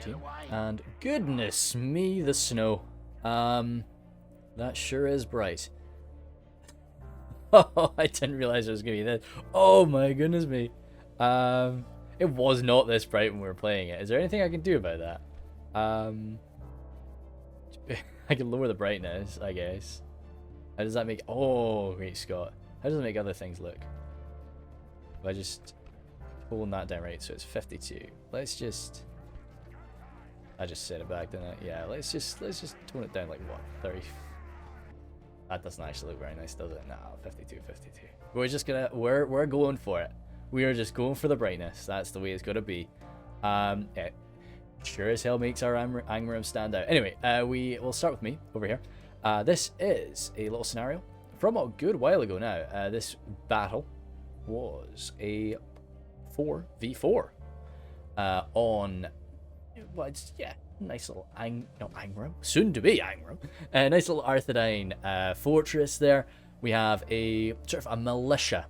you. And goodness me, the snow. That sure is bright. Oh, I didn't realize it was going to be this. Oh my goodness me. It was not this bright when we were playing it. Is there anything I can do about that? I can lower the brightness, I guess. How does that make... Oh, great Scott. How does it make other things look? If I just hold that down, right, so it's 52. Let's just... I just set it back, didn't I? Yeah, let's just tone it down like, what, 30... That doesn't actually look very nice, does it? No, 52, 52. We're just gonna... We're going for it. We are just going for the brightness. That's the way it's gonna be. It sure as hell makes our Angmarim stand out. Anyway, we'll start with me over here. This is a little scenario from a good while ago now. This battle was a 4v4 on... Well, it's, yeah, nice little Angmarim, soon to be Angmarim. Nice little Arthedain fortress there. We have a sort of a militia,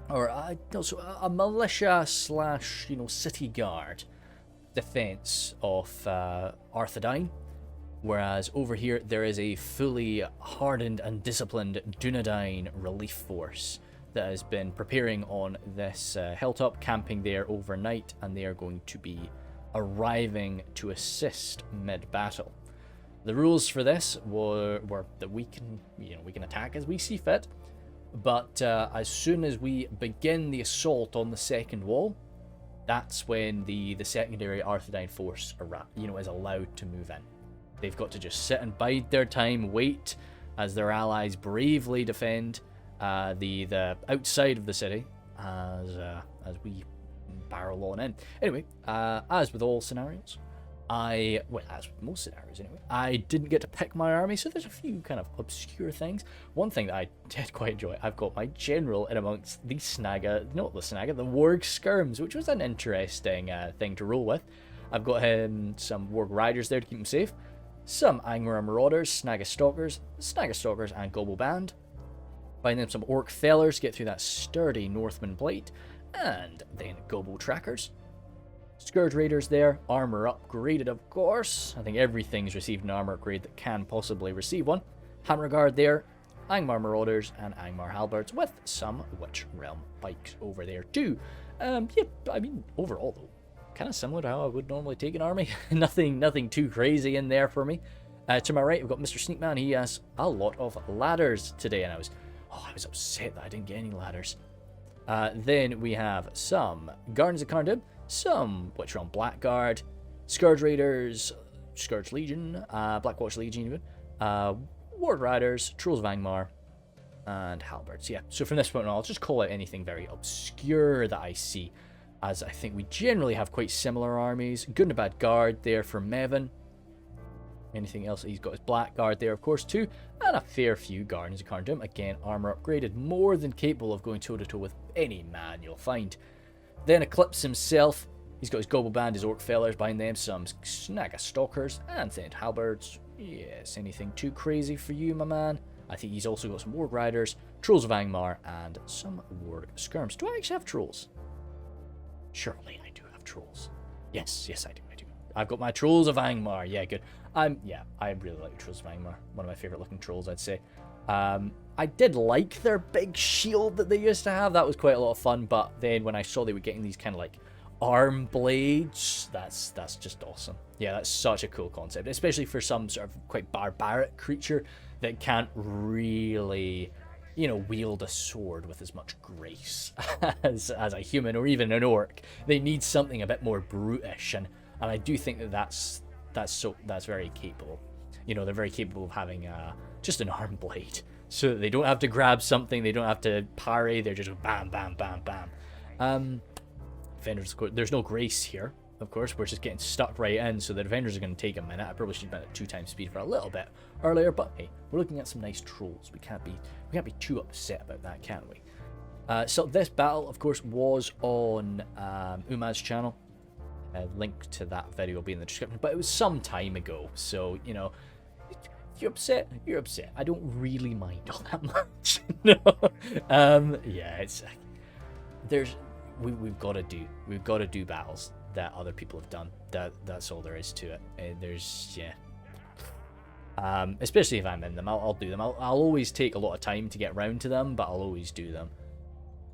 or a militia slash, city guard defense of Arthedain. Whereas over here there is a fully hardened and disciplined Dunedain relief force that has been preparing on this hilltop, camping there overnight, and they are going to be arriving to assist mid-battle. The rules for this were that we can attack as we see fit, but as soon as we begin the assault on the second wall, that's when the secondary Arthedain force is allowed to move in. They've got to just sit and bide their time, wait as their allies bravely defend the outside of the city as we barrel on in. Anyway, as with all scenarios, as with most scenarios anyway, I didn't get to pick my army, so there's a few kind of obscure things. One thing that I did quite enjoy, I've got my general in amongst the the Warg skirms, which was an interesting thing to roll with. I've got him some Warg riders there to keep him safe, some Angmar marauders, Snagga stalkers and Gobble band. Find them some orc fellers, get through that sturdy Northman plate, and then Gobble trackers. Scourge raiders there, armor upgraded of course. I think everything's received an armor upgrade that can possibly receive one. Hammer guard there, Angmar marauders and Angmar halberds with some Witch Realm pikes over there too. Overall though, kind of similar to how I would normally take an army. nothing too crazy in there for me. To my right, we've got Mr. Sneakman. He has a lot of ladders today, and I was upset that I didn't get any ladders. Then we have some Gardens of Carndib, some Witch Realm Blackguard, Scourge Raiders, Scourge Legion, Blackwatch Legion even, Ward Riders, Trolls of Angmar, and Halberds. Yeah, so from this point on, I'll just call out anything very obscure that I see, as I think we generally have quite similar armies. Gundabad Guard there for Mevin. Anything else? He's got his Blackguard there, of course, too. And a fair few Gardens of Carndum. Again, armor upgraded, more than capable of going toe-to-toe with any man you'll find. Then Eclipse himself. He's got his Gobble Band, his Orc Fellers behind them, some Snagga Stalkers, and then Halberds. Yes, anything too crazy for you, my man? I think he's also got some Warg Riders, Trolls of Angmar, and some Warg Skirms. Do I actually have Trolls? Surely I do have Trolls. Yes, I do. I've got my Trolls of Angmar. Yeah, good. I really like Trolls of Angmar. One of my favourite looking trolls, I'd say. I did like their big shield that they used to have. That was quite a lot of fun. But then when I saw they were getting these kind of like arm blades, that's just awesome. Yeah, that's such a cool concept, especially for some sort of quite barbaric creature that can't really, wield a sword with as much grace as a human or even an orc. They need something a bit more brutish, and I do think that's very capable. They're very capable of having just an arm blade, so that they don't have to grab something, they don't have to parry, they're just bam, bam, bam, bam. Defenders, of course, there's no grace here, of course, we're just getting stuck right in, so the defenders are going to take a minute. I probably should have been at 2 times speed for a little bit earlier, but hey, we're looking at some nice trolls. We can't be too upset about that, can we? So this battle, of course, was on Umad's channel. Link to that video will be in the description, but it was some time ago, so you're upset. I don't really mind all that much. No. Yeah, it's we've got to do battles. that other people have done. That's all there is to it. There's, yeah. Especially if I'm in them, I'll do them. I'll always take a lot of time to get round to them, but I'll always do them.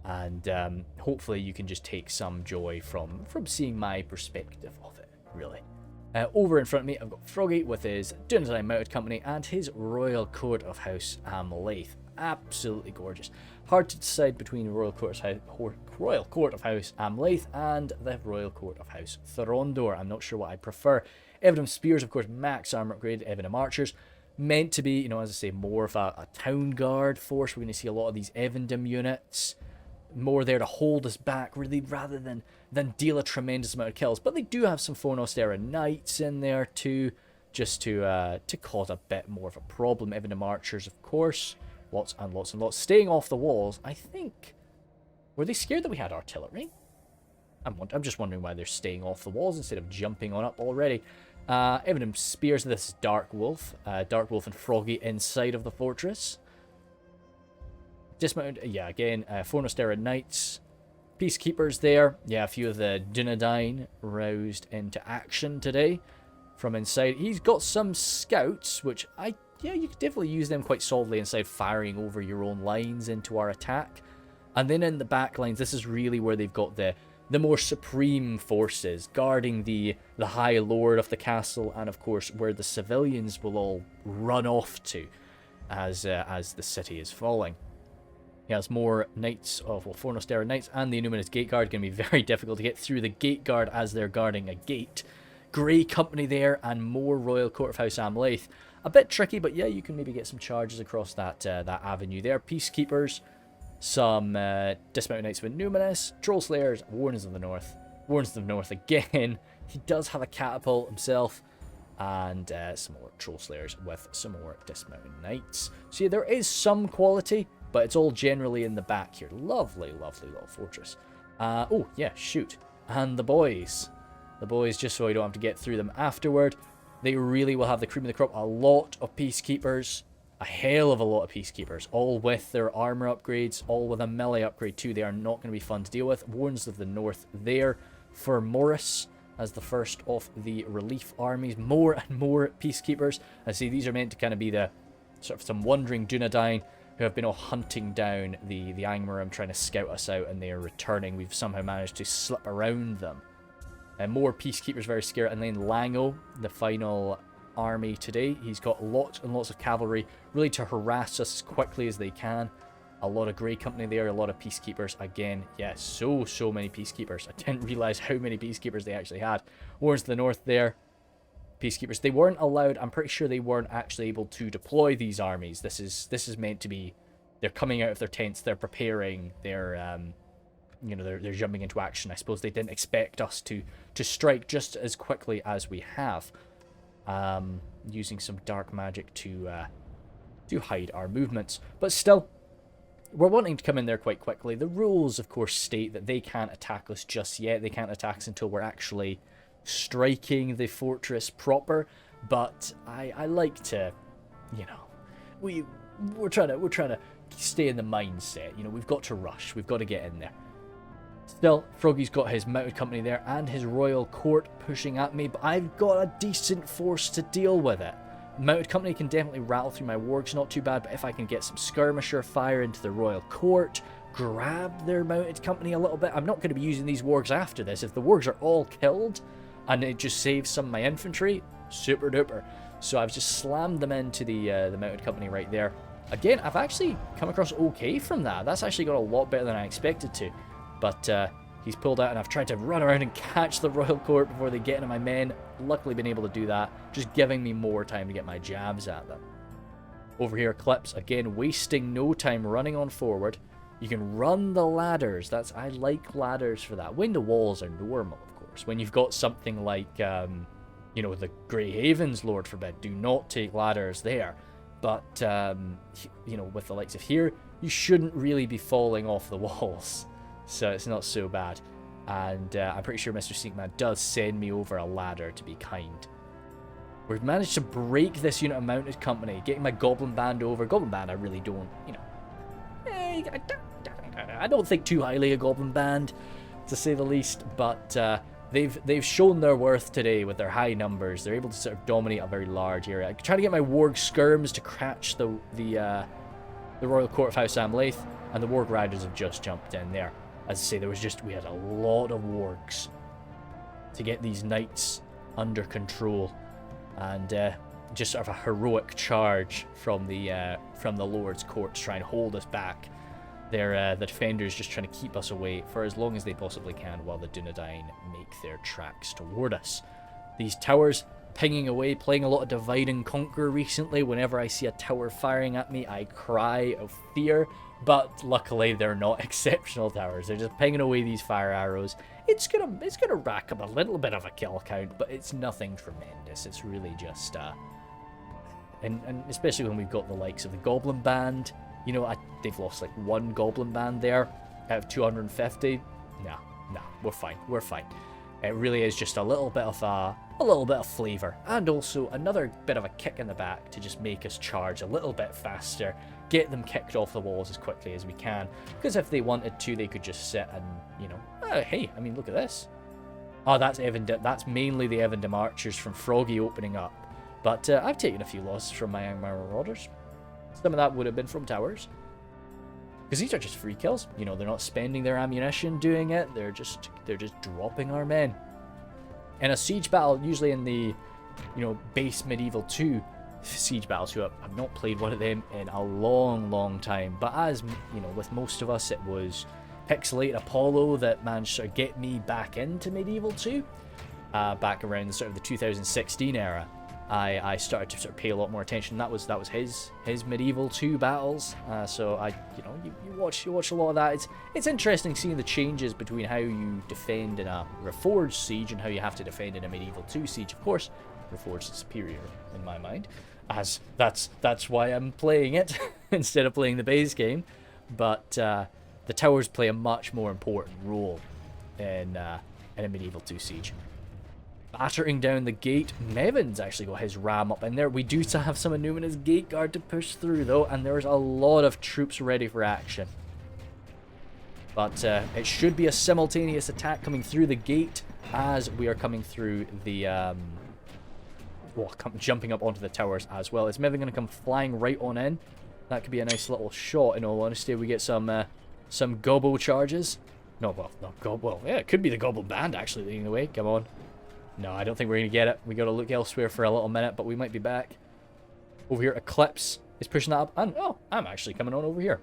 And hopefully you can just take some joy from seeing my perspective of it, really. Over in front of me, I've got Froggy with his Dunedain Mounted Company and his Royal Court of House Amlaith. Absolutely gorgeous. Hard to decide between Royal Court of House Amlaith and the Royal Court of House Thorondor. I'm not sure what I prefer. Evendom Spears, of course, max armor upgrade. Evendom Archers, meant to be, as I say, more of a town guard force. We're going to see a lot of these Evendom units. More there to hold us back, really, rather than deal a tremendous amount of kills. But they do have some Fornostera Knights in there too, just to cause a bit more of a problem. Evendom Archers, of course, lots and lots and lots. Staying off the walls, I think. Were they scared that we had artillery? I'm just wondering why they're staying off the walls instead of jumping on up already. Evendom Spears, this is Dark Wolf and Froggy inside of the fortress. Dismounted, yeah, again, Fornostera Knights, Peacekeepers there. Yeah, a few of the Dunedain roused into action today from inside. He's got some scouts, which you could definitely use them quite solidly inside, firing over your own lines into our attack. And then in the back lines, this is really where they've got the more supreme forces, guarding the High Lord of the castle, and of course where the civilians will all run off to as the city is falling. He has more Knights of Fornostera Knights, and the Illuminous Gate Guard going to be very difficult to get through the Gate Guard as they're guarding a gate. Grey Company there, and more Royal Court of House Amlaith. A bit tricky, but yeah, you can maybe get some charges across that avenue there. Peacekeepers, some Dismounted Knights of Numinous, Troll Slayers, Wardens of the North. Wardens of the North again. He does have a catapult himself, and some more Troll Slayers with some more Dismounted Knights. So yeah, there is some quality, but it's all generally in the back here. Lovely, lovely little fortress. Oh, yeah, shoot. And the boys. The boys, just so I don't have to get through them afterward. They really will have the cream of the crop. A lot of Peacekeepers. A hell of a lot of Peacekeepers. All with their armor upgrades. All with a melee upgrade too. They are not going to be fun to deal with. Wardens of the North there for Morris as the first of the relief armies. More and more Peacekeepers. I see these are meant to kind of be the sort of some wandering Dunedain who have been all hunting down the Angmarim, trying to scout us out, and they are returning. We've somehow managed to slip around them. And more Peacekeepers, very scared. And then Lango, the final army today. He's got lots and lots of cavalry, really to harass us as quickly as they can. A lot of Grey Company there, a lot of Peacekeepers. Again, yeah, so many Peacekeepers. I didn't realise how many Peacekeepers they actually had. Wars to the north there. Peacekeepers. They weren't allowed, I'm pretty sure they weren't actually able to deploy these armies. This is meant to be, they're coming out of their tents, they're preparing, they're jumping into action. I suppose they didn't expect us to strike just as quickly as we have. Using some dark magic to hide our movements. But still, we're wanting to come in there quite quickly. The rules, of course, state that they can't attack us just yet. They can't attack us until we're actually striking the fortress proper. But I like to, we're trying to stay in the mindset. We've got to rush. We've got to get in there. Still, Froggy's got his mounted company there and his royal court pushing at me, but I've got a decent force to deal with it. Mounted company can definitely rattle through my wargs, not too bad, but if I can get some skirmisher fire into the royal court, grab their mounted company a little bit. I'm not going to be using these wargs after this. If the wargs are all killed and it just saves some of my infantry, super duper. So I've just slammed them into the mounted company right there. Again, I've actually come across okay from that. That's actually got a lot better than I expected to. But he's pulled out, and I've tried to run around and catch the royal court before they get into my men. Luckily been able to do that, just giving me more time to get my jabs at them. Over here, Eclipse, again, wasting no time running on forward. You can run the ladders. I like ladders for that. Window walls are normal, of course. When you've got something like, the Grey Havens, Lord forbid, do not take ladders there. But, with the likes of here, you shouldn't really be falling off the walls. So it's not so bad. And I'm pretty sure Mr. Sneakman does send me over a ladder, to be kind. We've managed to break this unit of mounted company, getting my Goblin Band over. Goblin Band, I really don't, I don't think too highly of Goblin Band, to say the least. But they've shown their worth today with their high numbers. They're able to sort of dominate a very large area. I try to get my Warg skirms to catch the Royal Court of House Amlaith, and the Warg Riders have just jumped in there. As I say, we had a lot of Wargs to get these knights under control, and just sort of a heroic charge from the Lord's Court to try and hold us back. The defenders just trying to keep us away for as long as they possibly can while the Dunedain make their tracks toward us. These towers pinging away, playing a lot of divide and conquer recently. Whenever I see a tower firing at me, I cry of fear, but luckily they're not exceptional towers. They're just pinging away these fire arrows. It's gonna rack up a little bit of a kill count, but it's nothing tremendous. It's really just and especially when we've got the likes of the Goblin Band. You know, they've lost like one Goblin Band there out of 250. Nah, we're fine. We're fine. It really is just a little bit of flavor, and also another bit of a kick in the back to just make us charge a little bit faster, get them kicked off the walls as quickly as we can. Because if they wanted to, they could just sit and, you know, hey, I mean, look at this. Oh, that's that's mainly the Evandem archers from Froggy opening up. But I've taken a few losses from my Angmar Marauders. Some of that would have been from towers. Because these are just free kills. You know, they're not spending their ammunition doing it. They're just dropping our men. In a siege battle, usually in the, you know, base Medieval 2 siege battles, who I've not played one of them in a long time. But as, you know, with most of us, it was Pixelated Apollo that managed to get me back into Medieval 2. Back around sort of the 2016 era. I started to sort of pay a lot more attention. That was his Medieval 2 battles. So you watch a lot of that. It's interesting seeing the changes between how you defend in a Reforged siege and how you have to defend in a Medieval 2 siege. Of course, Reforged is superior in my mind, as that's why I'm playing it instead of playing the base game. But the towers play a much more important role in a Medieval 2 siege. Battering down the gate. Nevin's actually got his ram up in there. We do still have some of Numen's gate guard to push through though, and there's a lot of troops ready for action. But it should be a simultaneous attack coming through the gate as we are coming through the jumping up onto the towers as well. Is Mevin going to come flying right on in? That could be a nice little shot, in all honesty. We get some gobbo charges. No, well, not gobbo. Well, yeah, it could be the Goblin Band actually leading the way. Come on. No, I don't think we're going to get it. We got to look elsewhere for a little minute, but we might be back. Over here, Eclipse is pushing that up. And, oh, I'm actually coming on over here.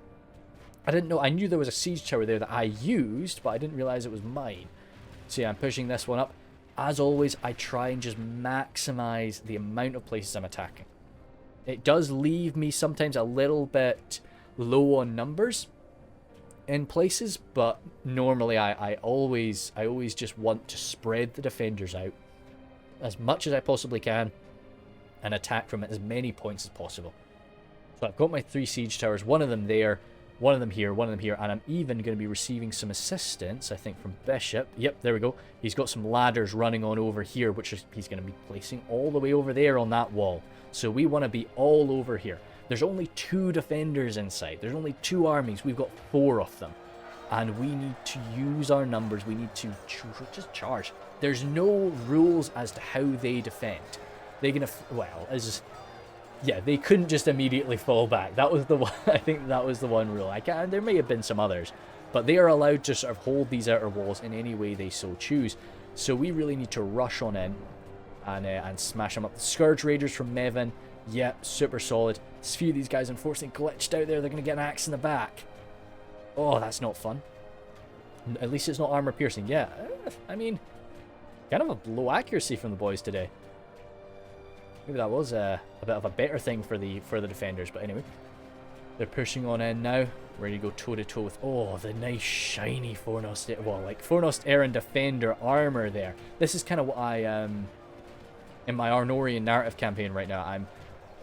I didn't know. I knew there was a siege tower there that I used, but I didn't realize it was mine. So yeah, I'm pushing this one up. As always, I try and just maximize the amount of places I'm attacking. It does leave me sometimes a little bit low on numbers in places, but normally I always just want to spread the defenders out as much as I possibly can and attack from as many points as possible. So I've got my 3 siege towers, one of them there, one of them here, and I'm even going to be receiving some assistance, I think, from Bishop. Yep, there we go. He's got some ladders running on over here, which he's going to be placing all the way over there on that wall. So we want to be all over here. There's only 2 defenders inside. There's only 2 armies. We've got 4 of them. And we need to use our numbers. We need to just charge. There's no rules as to how they defend. They're going to... Well, yeah, they couldn't just immediately fall back. That was the one... I think that was the one rule. There may have been some others. But they are allowed to sort of hold these outer walls in any way they so choose. So we really need to rush on in and smash them up. The Scourge Raiders from Mevin. Yeah, super solid. A few of these guys unfortunately glitched out there. They're going to get an axe in the back. Oh, that's not fun. At least it's not armor piercing. Yeah, I mean, kind of a low accuracy from the boys today. Maybe that was a bit of a better thing for the defenders. But anyway, they're pushing on in now. Ready to go toe to toe with, oh, the nice shiny Fornost, well, like Fornost Aaron Defender armor there. This is kind of what I in my Arnorian narrative campaign right now.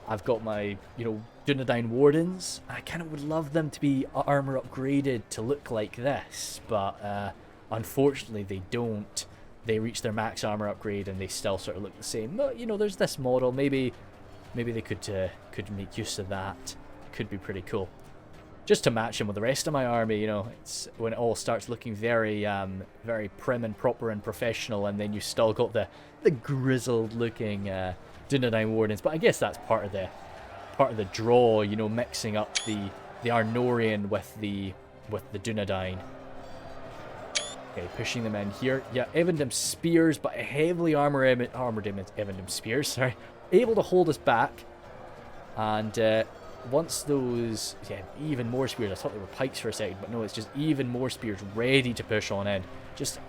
I've got my, you know, Dunedain Wardens. I kind of would love them to be armor upgraded to look like this, but unfortunately they don't. They reach their max armor upgrade and they still sort of look the same. But you know, there's this model. Maybe they could make use of that. Could be pretty cool. just to match him with the rest of my army. You know, it's when it all starts looking very very prim and proper and professional, and then you still got the grizzled looking Dunedain wardens. But I guess that's part of the draw, you know, mixing up the Arnorian with the Dunedain. Okay, pushing them in here. Yeah, Evandem spears, but heavily armored Evandem spears, sorry, able to hold us back. And once those, yeah, even more spears. I thought they were pikes for a second, but no, it's just even more spears ready to push on in. Just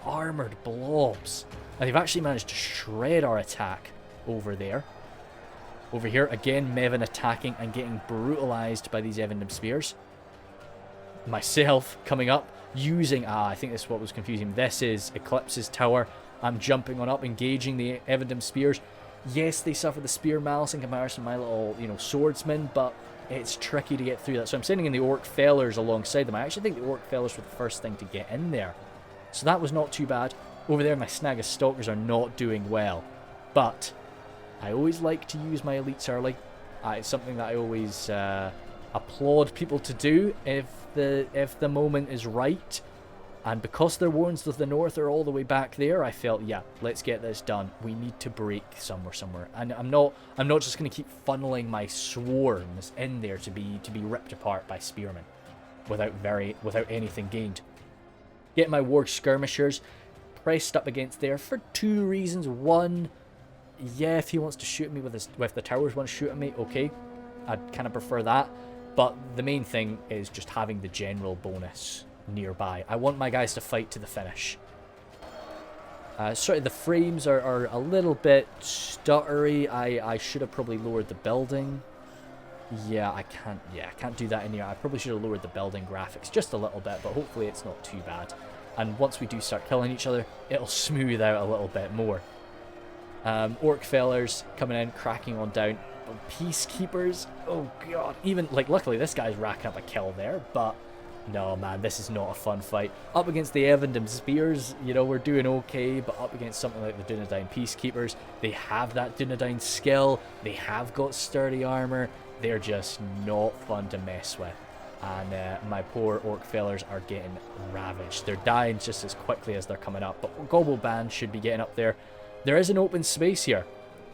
armored blobs. And they've actually managed to shred our attack over there. Over here, again, Mevin attacking and getting brutalized by these Evandem spears. Myself coming up, using, I think this is what was confusing. This is Eclipse's tower. I'm jumping on up, engaging the Evandem spears. Yes, they suffer the spear malice in comparison to my little, you know, swordsman, but it's tricky to get through that. So I'm sending in the Orc Fellers alongside them. I actually think the Orc Fellers were the first thing to get in there. So that was not too bad. Over there, my Snag of Stalkers are not doing well. But I always like to use my elites early. It's something that I always applaud people to do if the moment is right. And because their wards of the north are all the way back there, I felt, yeah, let's get this done. We need to break somewhere. And I'm not just going to keep funneling my swarms in there to be ripped apart by spearmen without anything gained. Get my Warg skirmishers pressed up against there for two reasons. One, yeah, if he wants to shoot me with the towers want to shoot at me, okay, I'd kind of prefer that. But the main thing is just having the general bonus nearby. I want my guys to fight to the finish. Sorry, the frames are a little bit stuttery. I should have probably lowered the building. Yeah, I can't do that in here. I probably should have lowered the building graphics just a little bit, but hopefully it's not too bad. And once we do start killing each other, it'll smooth out a little bit more. Orc Fellers coming in, cracking on down. Peacekeepers, oh god. Even, like, luckily this guy's racking up a kill there, but no, man, this is not a fun fight. Up against the Evandem spears, you know, we're doing okay, but up against something like the Dunedain Peacekeepers, they have that Dunedain skill, they have got sturdy armor, they're just not fun to mess with. And my poor Orc Fellers are getting ravaged. They're dying just as quickly as they're coming up, but Gobble Band should be getting up there. There is an open space here,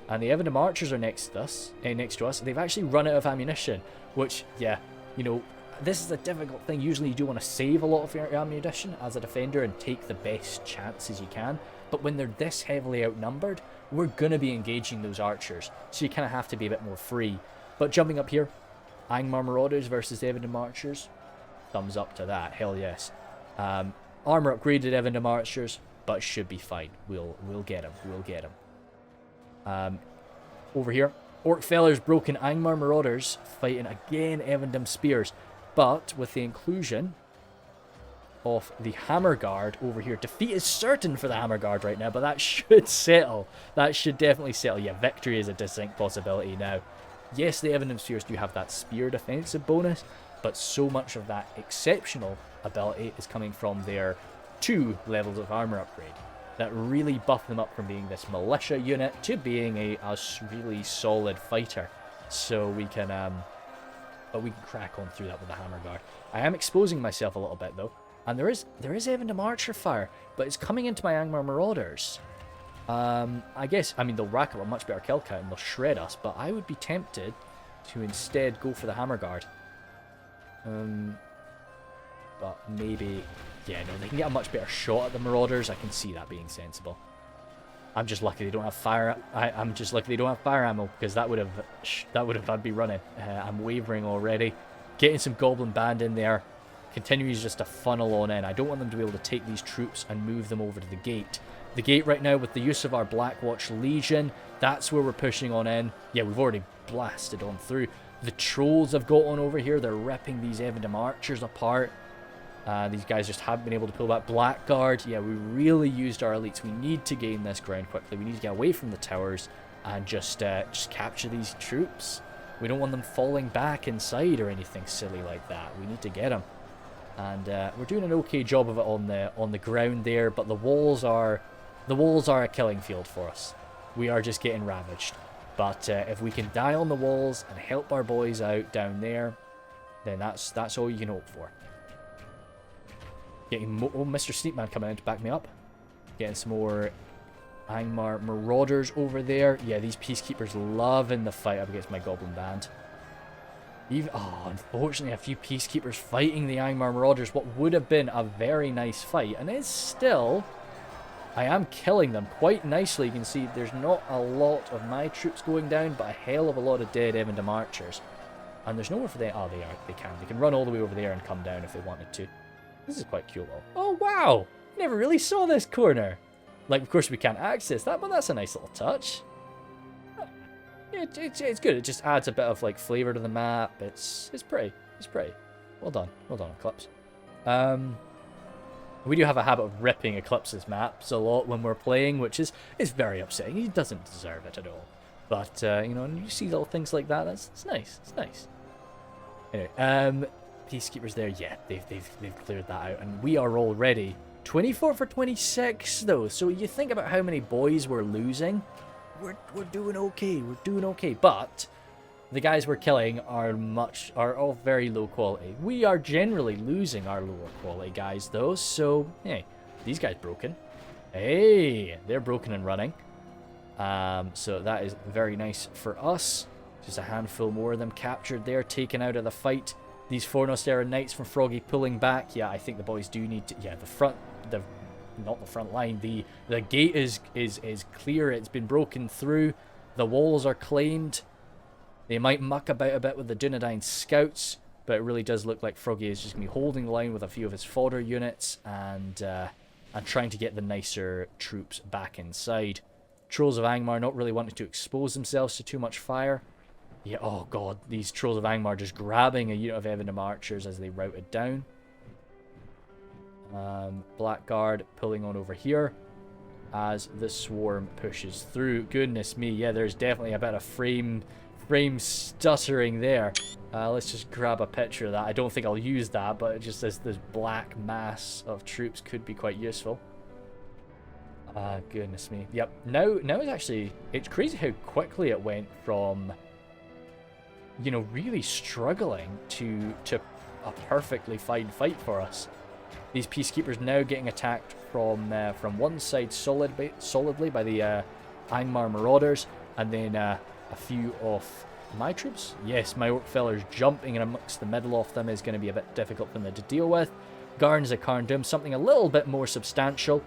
and the Evandem archers are next to us. They've actually run out of ammunition, which, yeah, you know, this is a difficult thing. Usually you do want to save a lot of your ammunition as a defender and take the best chances you can. But when they're this heavily outnumbered, we're going to be engaging those archers. So you kind of have to be a bit more free. But jumping up here, Angmar Marauders versus Evandem archers. Thumbs up to that. Hell yes. Armor upgraded Evandem archers, but should be fine. We'll get him. We'll get him. Over here, Orc Fellers broken Angmar Marauders fighting again Evandem spears. But with the inclusion of the Hammer Guard over here, defeat is certain for the Hammer Guard right now, but that should settle. That should definitely settle. Yeah, victory is a distinct possibility now. Yes, the Evandem spears do have that spear defensive bonus, but so much of that exceptional ability is coming from their 2 levels of armor upgrade that really buff them up from being this militia unit to being a really solid fighter. So we can but we can crack on through that with the Hammer Guard. I am exposing myself a little bit though, and there is Evandem archer fire, but it's coming into my Angmar Marauders. I guess, I mean, they'll rack up a much better kill count and they'll shred us, but I would be tempted to instead go for the Hammer Guard. But maybe, yeah, no, they can get a much better shot at the Marauders. I can see that being sensible. I'm just lucky they don't have fire. I'm just lucky they don't have fire ammo, because that would have I'd be running. I'm wavering already. Getting some Goblin Band in there continues just to funnel on in. I don't want them to be able to take these troops and move them over to the gate. The gate right now, with the use of our Blackwatch Legion, that's where we're pushing on in. Yeah, we've already blasted on through. The Trolls have got on over here. They're ripping these Evandem archers apart. These guys just haven't been able to pull back. Blackguard, yeah, we really used our elites. We need to gain this ground quickly. We need to get away from the towers and just capture these troops. We don't want them falling back inside or anything silly like that. We need to get them. And we're doing an okay job of it on the ground there, but the walls are a killing field for us. We are just getting ravaged. But if we can die on the walls and help our boys out down there, then that's all you can hope for. Getting Mr. Sneakman coming in to back me up. Getting some more Angmar Marauders over there. Yeah, these Peacekeepers loving the fight up against my Goblin Band. Unfortunately, a few Peacekeepers fighting the Angmar Marauders. What would have been a very nice fight. And it's still... I am killing them quite nicely. You can see there's not a lot of my troops going down, but a hell of a lot of dead Evandom archers. And there's nowhere for them. Oh, they can. They can run all the way over there and come down if they wanted to. This is quite cool, though. Oh, wow! Never really saw this corner. Like, of course, we can't access that, but that's a nice little touch. It's good. It just adds a bit of, like, flavour to the map. It's pretty. It's pretty. Well done. Well done, Eclipse. We do have a habit of ripping Eclipse's maps a lot when we're playing, which is very upsetting. He doesn't deserve it at all. But, you know, and you see little things like that, it's nice. It's nice. Anyway, Peacekeepers there, yeah, they've cleared that out. And we are already 24 for 26, though. So you think about how many boys we're losing. We're doing okay. We're doing okay. But the guys we're killing are all very low quality. We are generally losing our lower quality guys, though. So, hey, these guys broken. Hey, they're broken and running. So that is very nice for us. Just a handful more of them captured there, taken out of the fight. These Fornostera Knights from Froggy pulling back. Yeah, I think the boys do need to... Yeah, not the front line. The gate is clear. It's been broken through. The walls are claimed. They might muck about a bit with the Dunedain scouts, but it really does look like Froggy is just going to be holding the line with a few of his fodder units and trying to get the nicer troops back inside. Trolls of Angmar not really wanting to expose themselves to too much fire. Yeah, oh god, these Trolls of Angmar just grabbing a unit of Evandom archers as they routed down. Blackguard pulling on over here as the swarm pushes through. Goodness me, yeah, there's definitely a bit of frame stuttering there. Let's just grab a picture of that. I don't think I'll use that, but just this black mass of troops could be quite useful. Goodness me. Yep. Now it's actually... It's crazy how quickly it went from, you know, really struggling to a perfectly fine fight for us. These Peacekeepers now getting attacked from one side solidly by the Angmar Marauders, and then a few of my troops. Yes, my Orc fellas jumping in amongst the middle of them is going to be a bit difficult for them to deal with. Garns of Carndum, something a little bit more substantial,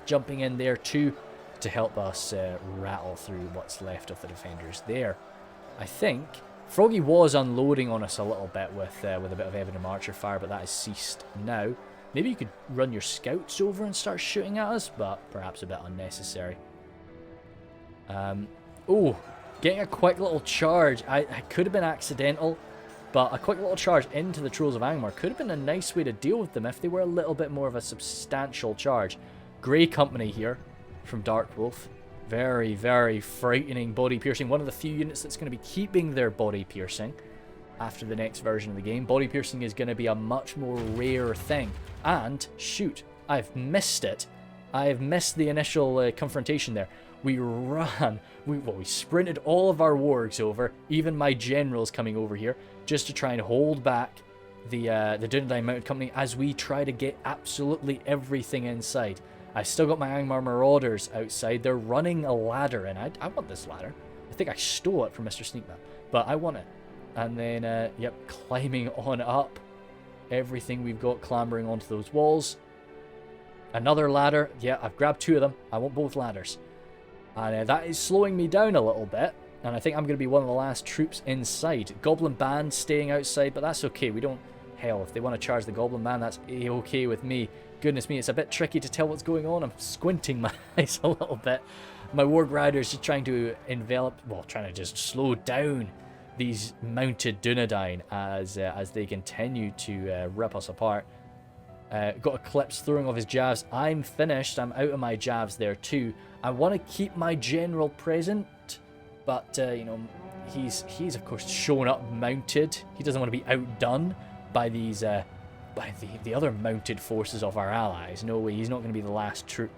jumping in there too to help us rattle through what's left of the defenders there. I think Froggy was unloading on us a little bit with a bit of Evandom archer fire, but that has ceased now. Maybe you could run your scouts over and start shooting at us, but perhaps a bit unnecessary. Oh, getting a quick little charge. I could have been accidental, but a quick little charge into the Trolls of Angmar could have been a nice way to deal with them if they were a little bit more of a substantial charge. Grey Company here from Dark Wolf. Very, very frightening body piercing. One of the few units that's going to be keeping their body piercing after the next version of the game. Body piercing is going to be a much more rare thing. And, shoot, I've missed it. I've missed the initial confrontation there. We ran, we sprinted all of our wargs over, even my generals coming over here, just to try and hold back the Dunedain Mounted Company as we try to get absolutely everything inside. I've still got my Angmar Marauders outside. They're running a ladder, and I want this ladder. I think I stole it from Mr. Sneakman, but I want it. And then, yep, climbing on up. Everything we've got clambering onto those walls. Another ladder. Yeah, I've grabbed two of them. I want both ladders. And that is slowing me down a little bit. And I think I'm going to be one of the last troops inside. Goblin Band staying outside, but that's okay. We don't... Hell, if they want to charge the Goblin Band, that's a-okay with me. Goodness me, it's a bit tricky to tell what's going on. I'm squinting my eyes a little bit. My Warg Riders just trying to trying to just slow down these mounted Dunedain as they continue to rip us apart. Got Eclipse throwing off his jabs. I'm finished. I'm out of my jabs there too. I want to keep my general present, but you know, he's of course shown up mounted. He doesn't want to be outdone by these by the other mounted forces of our allies. No way. He's not going to be the last troop.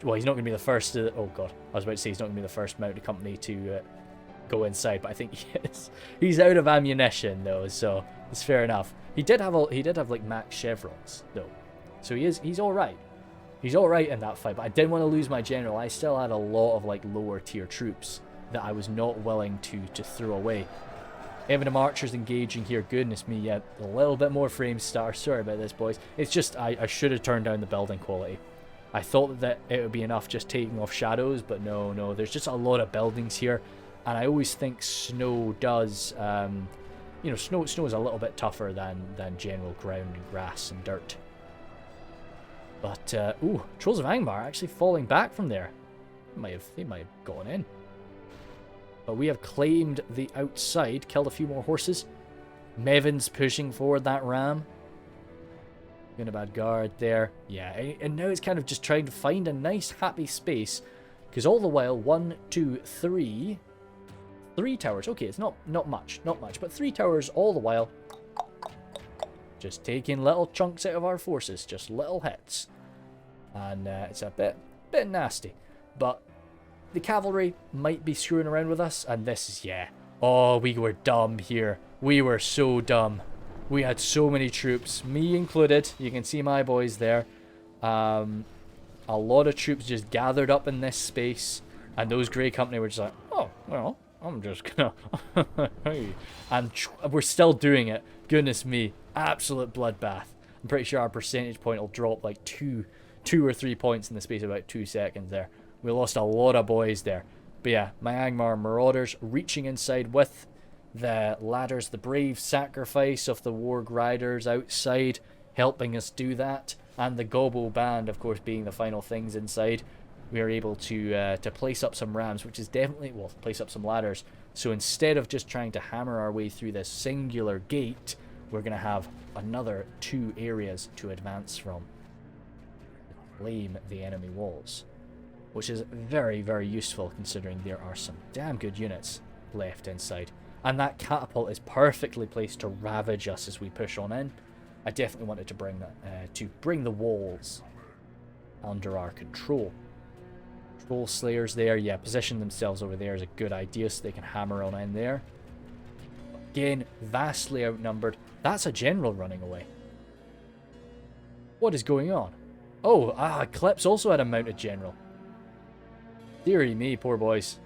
Well, he's not going to be the first. Oh god, I was about to say he's not going to be the first mounted company to go inside, but I think he is. He's out of ammunition though, so it's fair enough. He did have like max chevrons though, so he's all right. He's all right in that fight, but I didn't want to lose my general. I still had a lot of like lower tier troops that I was not willing to throw away. Even archers engaging here. Goodness me, yeah, a little bit more frame star. Sorry about this, boys. It's just I should have turned down the building quality. I thought that it would be enough just taking off shadows, but no. There's just a lot of buildings here, and I always think snow does. You know, snow is a little bit tougher than general ground and grass and dirt. But, ooh, Trolls of Angmar actually falling back from there. They might have gone in. But we have claimed the outside, killed a few more horses. Mevin's pushing forward that ram. Doing a bad guard there. Yeah, and now it's kind of just trying to find a nice, happy space. Because all the while, 1, 2, 3... 3 towers. Okay, it's not much, but 3 towers all the while. Just taking little chunks out of our forces, just little hits. And it's a bit nasty. But the cavalry might be screwing around with us, and this is, yeah. Oh, we were dumb here. We were so dumb. We had so many troops, me included. You can see my boys there. A lot of troops just gathered up in this space, and those Grey Company were just like, oh, well, I'm just gonna... And we're still doing it. Goodness me. Absolute bloodbath. I'm pretty sure our percentage point will drop like 2 or 3 points in the space of about 2 seconds there. We lost a lot of boys there. But yeah, my Angmar Marauders reaching inside with the ladders, the brave sacrifice of the Warg Riders outside, helping us do that. And the Gobbo Band, of course, being the final things inside. We are able to place up some rams, which is definitely, well, place up some ladders. So instead of just trying to hammer our way through this singular gate, we're going to have another 2 areas to advance from. Flame the enemy walls, which is very, very useful considering there are some damn good units left inside. And that catapult is perfectly placed to ravage us as we push on in. I definitely wanted to bring that, bring the walls under our control. Troll Slayers there, yeah, position themselves over there is a good idea so they can hammer on in there. Again, vastly outnumbered. That's a general running away. What is going on? Oh, Eclipse also had a mounted general. Deary me, poor boys.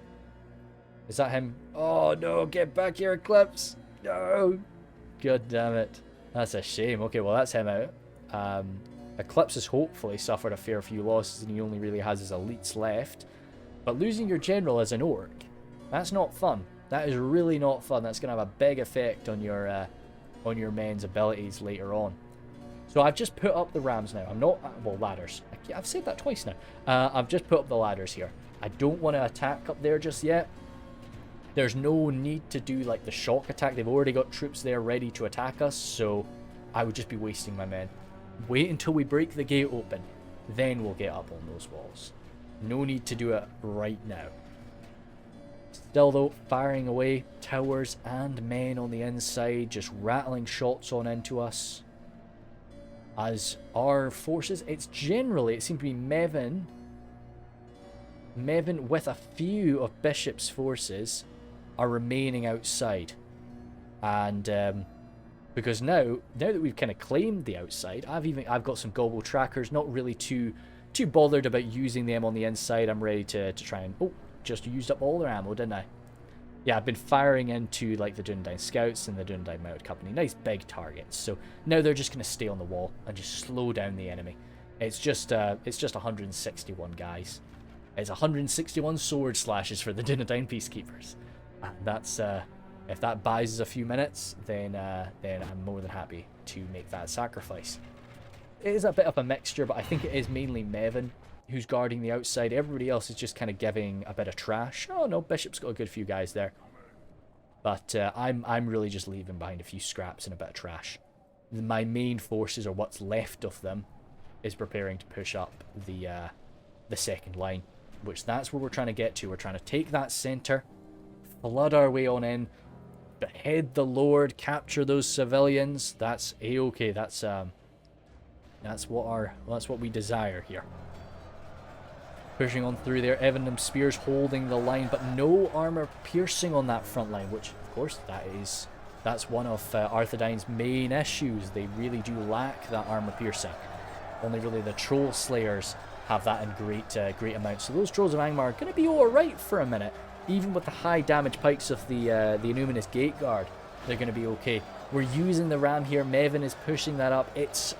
Is that him? Oh no, get back here, Eclipse! No! God damn it. That's a shame. Okay, well that's him out. Eclipse has hopefully suffered a fair few losses and he only really has his elites left. But losing your general as an orc, that's not fun. That is really not fun. That's going to have a big effect on your men's abilities later on. So I've just put up the rams now. I'm not... well, ladders. I've said that twice now. I've just put up the ladders here. I don't want to attack up there just yet. There's no need to do like the shock attack. They've already got troops there ready to attack us. So I would just be wasting my men. Wait until we break the gate open. Then we'll get up on those walls. No need to do it right now. Still though, firing away towers and men on the inside, just rattling shots on into us. As our forces, it seems to be Mevin with a few of Bishop's forces are remaining outside. And because now that we've kind of claimed the outside, I've got some Gobbo trackers, not really too bothered about using them on the inside. I'm ready to try and... oh, just used up all their ammo, didn't I? Yeah, I've been firing into like the Dunedain Scouts and the Dunedain Mounted Company. Nice big targets. So now they're just going to stay on the wall and just slow down the enemy. It's just 161 guys. It's 161 sword slashes for the Dunedain Peacekeepers. And that's if that buys us a few minutes, then I'm more than happy to make that sacrifice. It is a bit of a mixture, but I think it is mainly Mevin who's guarding the outside. Everybody else is just kind of giving a bit of trash. Oh no, Bishop's got a good few guys there. But I'm really just leaving behind a few scraps and a bit of trash. My main forces, or what's left of them, is preparing to push up the second line, which that's where we're trying to get to. We're trying to take that center, flood our way on in, behead the Lord, capture those civilians. That's a-okay. That's what we desire here. Pushing on through there. Evan Spears holding the line, but no armor piercing on that front line, which, of course, that's one of Arthedain's main issues. They really do lack that armor piercing. Only really the Troll Slayers have that in great amounts. So those Trolls of Angmar are going to be alright for a minute. Even with the high damage pikes of the Innuminous Gate Guard, they're going to be okay. We're using the Ram here. Mevin is pushing that up. It's...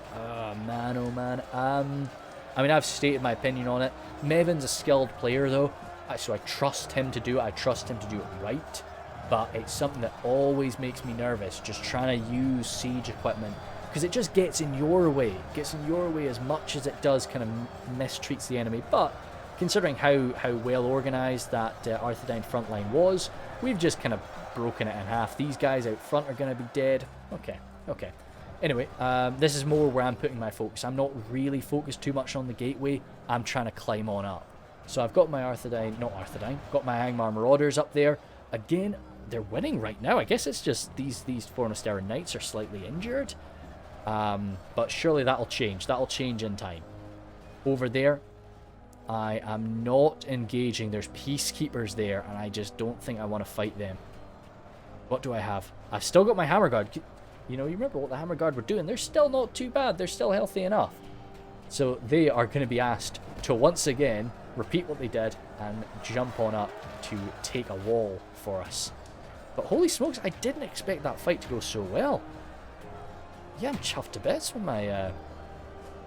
man, oh man. I mean, I've stated my opinion on it. Mevin's a skilled player, though, so I trust him to do it. I trust him to do it right. But it's something that always makes me nervous, just trying to use siege equipment. Because it just gets in your way. It gets in your way as much as it does kind of mistreats the enemy. But considering how well organised that Arthedain front line was, we've just kind of broken it in half. These guys out front are going to be dead. Okay. Anyway, this is more where I'm putting my focus. I'm not really focused too much on the gateway. I'm trying to climb on up. So I've got my got my Angmar Marauders up there. Again, they're winning right now. I guess it's just these Fornosteran Knights are slightly injured. But surely that'll change. That'll change in time. Over there, I am not engaging. There's Peacekeepers there, and I just don't think I want to fight them. What do I have? I've still got my Hammer Guard. You know, you remember what the Hammer Guard were doing. They're still not too bad. They're still healthy enough. So they are going to be asked to once again repeat what they did and jump on up to take a wall for us. But holy smokes, I didn't expect that fight to go so well. Yeah, I'm chuffed to bits with my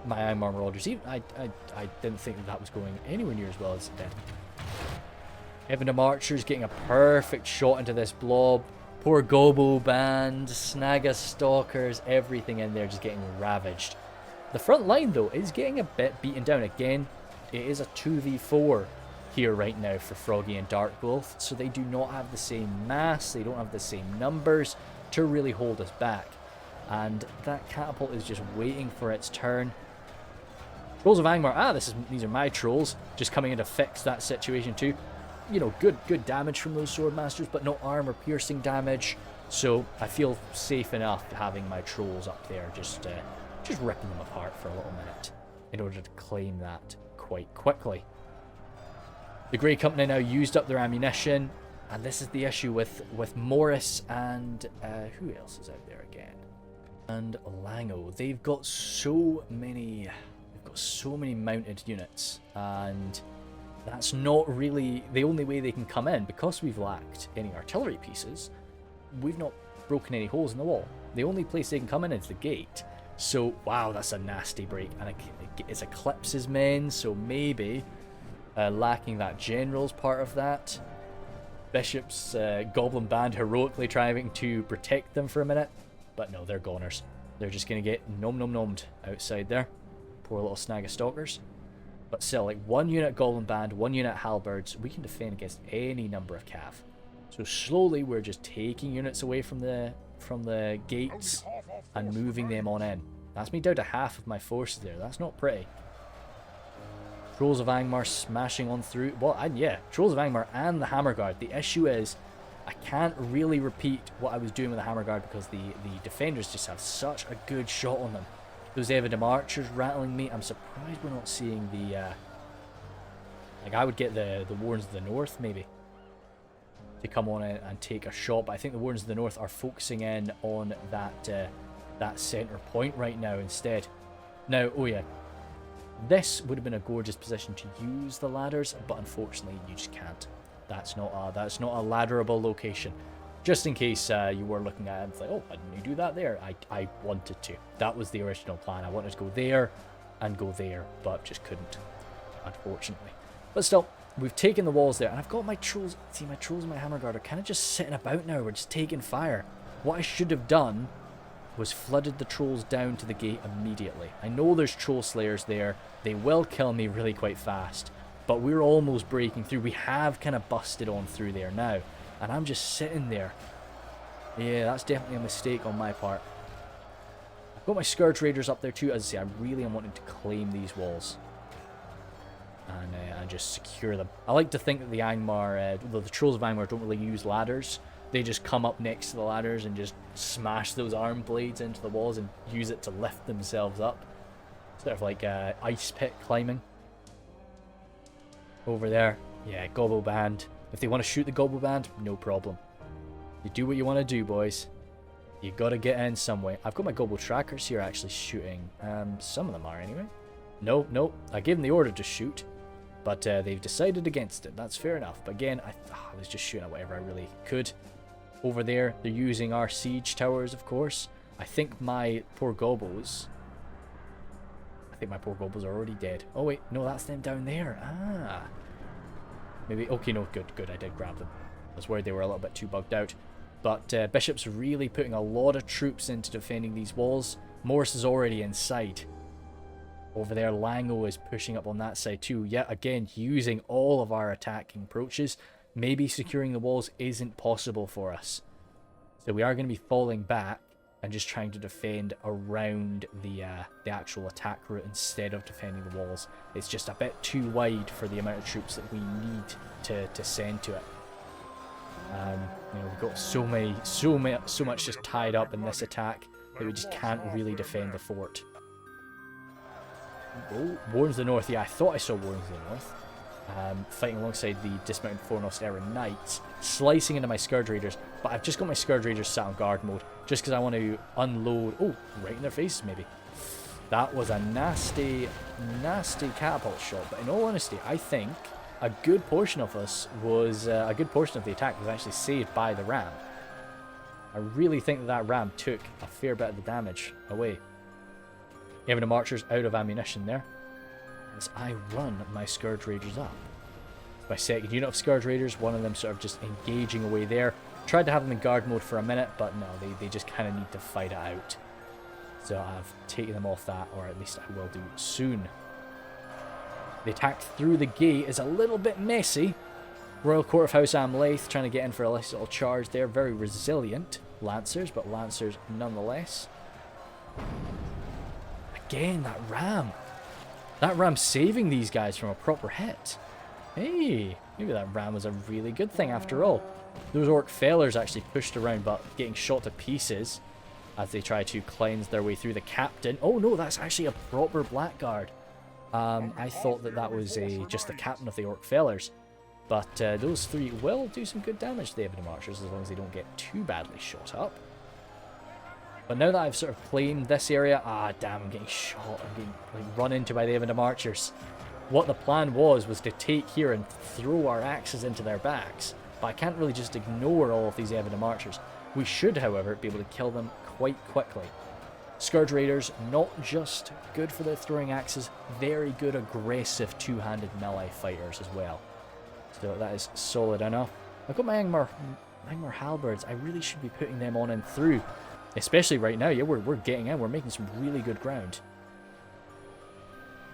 my Angmar Marauders. I didn't think that was going anywhere near as well as it did. Evan Archer's getting a perfect shot into this blob. Poor Gobo Band, Snaga Stalkers, everything in there just getting ravaged. The front line, though, is getting a bit beaten down. Again, it is a 2v4 here right now for Froggy and Dark Wolf, so they do not have the same mass, they don't have the same numbers to really hold us back. And that catapult is just waiting for its turn. Trolls of Angmar, these are my trolls, just coming in to fix that situation too. You know, good damage from those Swordmasters, but no armor piercing damage. So I feel safe enough having my trolls up there, just ripping them apart for a little minute in order to claim that quite quickly. The Grey Company now used up their ammunition, and this is the issue with Morris and who else is out there again? And Lango. They've got so many mounted units, and that's not really the only way they can come in. Because we've lacked any artillery pieces, we've not broken any holes in the wall. The only place they can come in is the gate. So, wow, that's a nasty break. And it's Eclipse's men, so maybe lacking that general's part of that. Bishop's Goblin Band heroically trying to protect them for a minute. But no, they're goners. They're just going to get nommed outside there. Poor little Snaga Stalkers. But still, like, 1 unit Goblin Band, 1 unit Halberds, we can defend against any number of cav. So slowly we're just taking units away from the gates and moving them on in. That's me down to half of my forces there. That's not pretty. Trolls of Angmar smashing on through. Well, and yeah, Trolls of Angmar and the Hammer Guard. The issue is I can't really repeat what I was doing with the Hammer Guard because the defenders just have such a good shot on them. Those Evidem Archers rattling me. I'm surprised we're not seeing the... like, I would get the Wardens of the North, maybe, to come on in and take a shot. But I think the Wardens of the North are focusing in on that centre point right now instead. Now, oh yeah, this would have been a gorgeous position to use the ladders, but unfortunately you just can't. That's not a ladderable location. Just in case you were looking at it and it's like, oh, why didn't you do that there? I wanted to. That was the original plan. I wanted to go there and go there, but just couldn't, unfortunately. But still, we've taken the walls there, and I've got my trolls. See, my trolls and my Hammer Guard are kind of just sitting about now. We're just taking fire. What I should have done was flooded the trolls down to the gate immediately. I know there's troll slayers there. They will kill me really quite fast, but we're almost breaking through. We have kind of busted on through there now, and I'm just sitting there. Yeah, that's definitely a mistake on my part. I've got my Scourge Raiders up there too. As I say, I really am wanting to claim these walls and just secure them. I like to think that the Angmar, the Trolls of Angmar don't really use ladders. They just come up next to the ladders and just smash those arm blades into the walls and use it to lift themselves up. Sort of like ice pit climbing. over there. Yeah, Gobble Band. If they want to shoot the Gobble Band, no problem. You do what you want to do, boys. You gotta get in some way. I've got my Gobble Trackers here actually shooting. Some of them are anyway. No, no. I gave them the order to shoot, but they've decided against it. That's fair enough. But again, I was just shooting at whatever I really could. Over there, they're using our siege towers, of course. I think my poor Gobbles... I think my poor Gobbles are already dead. Oh wait, no, that's them down there. Ah. Maybe... Okay, no, good, good. I did grab them. I was worried they were a little bit too bugged out. But Bishop's really putting a lot of troops into defending these walls. Morris is already inside. Over there, Lango is pushing up on that side too. Yet again, using all of our attacking approaches. Maybe securing the walls isn't possible for us. So we are going to be falling back and just trying to defend around the actual attack route instead of defending the walls. It's just a bit too wide for the amount of troops that we need to send to it. You know, we've got so much just tied up in this attack that we just can't really defend the fort. Oh, Warns the North. Yeah, I thought I saw Warns the North. Fighting alongside the dismounted Fornost Era Knights, slicing into my Scourge Raiders, but I've just got my Scourge Raiders sat on guard mode, just because I want to unload... Oh, right in their faces, maybe. That was a nasty, nasty catapult shot, but in all honesty, I think a good portion of us was... a good portion of the attack was actually saved by the ram. I really think that ram took a fair bit of the damage away. Even the Archers out of ammunition there. As I run my Scourge Raiders up. My second unit of Scourge Raiders, one of them sort of just engaging away there. Tried to have them in guard mode for a minute, but no, they just kind of need to fight it out. So I've taken them off that, or at least I will do soon. The attack through the gate is a little bit messy. Royal Court of House Amlaith trying to get in for a nice little charge there. Very resilient Lancers, but Lancers nonetheless. Again, that ram. That ram saving these guys from a proper hit. Hey, maybe that ram was a really good thing after all. Those Orc Fellers actually pushed around but getting shot to pieces as they try to cleanse their way through the captain. Oh no, that's actually a proper Blackguard. I thought that was just the captain of the Orc Fellers. But those three will do some good damage to the Evident Archers as long as they don't get too badly shot up. But now that I've sort of claimed this area, damn, I'm getting shot. I'm getting run into by the Evident Archers. What the plan was to take here and throw our axes into their backs. But I can't really just ignore all of these Evident Archers. We should, however, be able to kill them quite quickly. Scourge Raiders, not just good for their throwing axes, very good aggressive two-handed melee fighters as well. So that is solid enough. I've got my Angmar Halberds. I really should be putting them on and through. Especially right now, yeah, we're getting in. We're making some really good ground.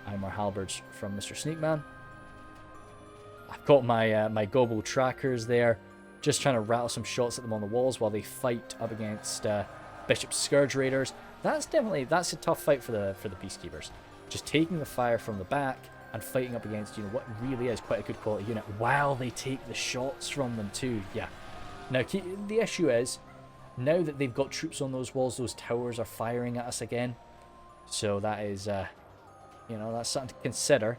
Angmar Halberds from Mr. Sneakman. I've got my Gobble Trackers there. Just trying to rattle some shots at them on the walls while they fight up against Bishop's Scourge Raiders. That's a tough fight for the Peacekeepers. Just taking the fire from the back and fighting up against, you know, what really is quite a good quality unit while they take the shots from them too. Yeah. Now, the issue is, now that they've got troops on those walls, those towers are firing at us again. So that is, you know, that's something to consider.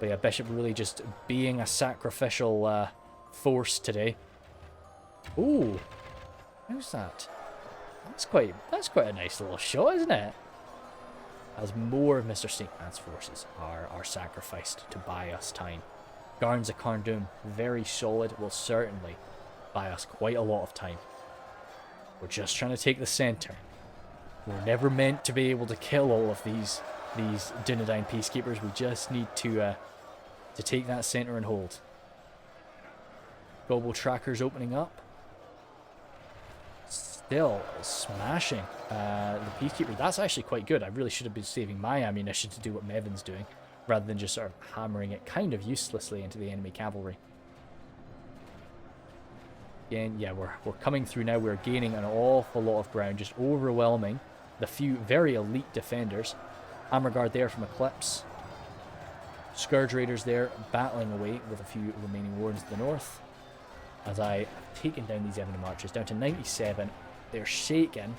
But yeah, Bishop really just being a sacrificial force today. Ooh, how's that? That's quite a nice little shot, isn't it? As more of Mr. Sneakman's forces are sacrificed to buy us time. Garns of Carndum, very solid, will certainly buy us quite a lot of time. We're just trying to take the center. We're never meant to be able to kill all of these Dunedain Peacekeepers. We just need to take that center and hold. Gobble Trackers opening up. Still smashing the Peacekeepers. That's actually quite good. I really should have been saving my ammunition to do what Mevin's doing, rather than just sort of hammering it kind of uselessly into the enemy cavalry. Again, yeah, we're coming through now. We're gaining an awful lot of ground, just overwhelming the few very elite defenders. Hammerguard there from Eclipse. Scourge Raiders there, battling away with a few remaining wards to the north. As I have taken down these Evident Archers down to 97. They're shaken.